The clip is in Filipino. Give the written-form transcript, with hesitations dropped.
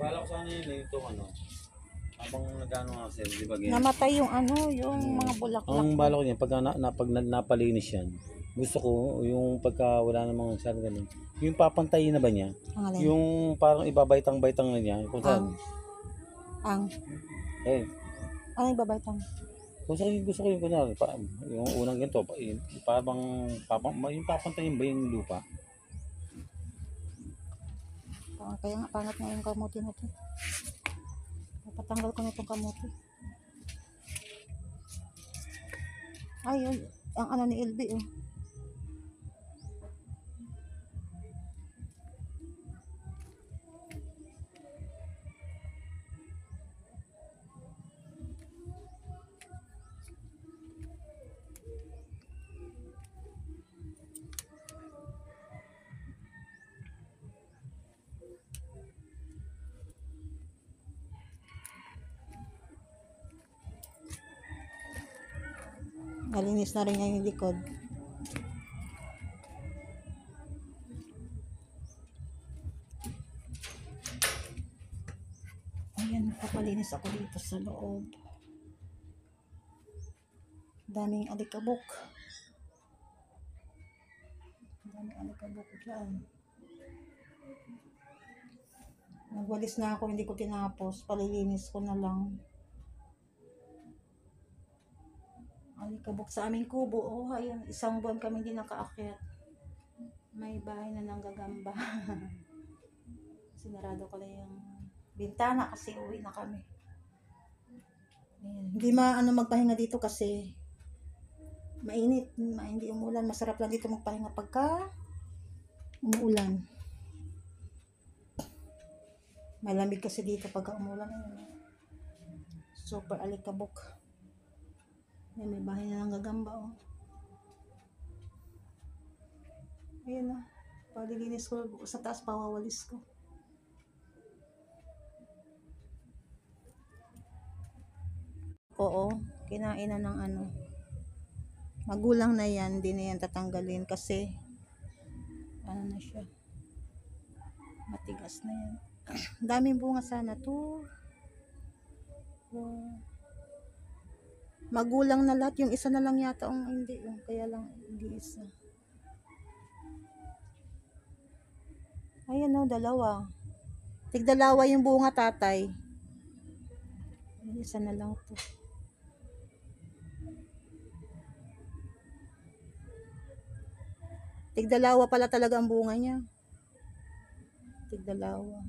Kala ko sana yun ito ano. Habang nagano nga sir, di ba ganyan? Namatay yung ano, yung mga bulaklak. Ang bala ko niyan, pag napalinis yan, gusto ko yung pagka wala namang saan ganun. Yung papantayin na ba niya? Ang alin? Yung parang ibabaytang-baytang na niya. Kung saan? Ang Eh, ano yung babaytang? kung saan gusto ko yung kunwari, yung unang ganito, parang yung papantayin ba yung lupa? Kaya nga pangat nga yung kamuti na to. Patanggal ko na itong kamuti. Ayun, ang ano ni LB oh. Nalinis na rin niya yung likod. Ayan, papalinis ako dito sa loob. Daming alikabok. Daming alikabok dyan. Nagwalis na ako, hindi ko tinapos. Palilinis ko na lang. Alikabok sa aming kubo. Oh, ayun, isang buwan kami hindi nakaakyat. May bahay na nanggagamba. Sinarado ko lang yung bintana kasi uwi na kami. Ayan. Hindi magpahinga dito kasi mainit. Hindi umulan. Masarap lang dito magpahinga pagka umuulan. Malamig kasi dito pagka umulan. Ayun. Super alikabok. Ayan, may bahay na nanggagamba oh. Ayan na. Palilinis ko sa taas, pawawalis ko. Oo, kinain na ng ano. Magulang na yan, hindi na yan tatanggalin kasi ano na siya. Matigas na yan. Daming bunga sana to. Oh. Magulang na lahat, yung isa na lang yata ang hindi, kaya lang hindi isa. Ayan o, dalawa. Tigdalawa yung bunga, tatay. Isa na lang to. Tigdalawa pala talaga ang bunga niya. Tigdalawa.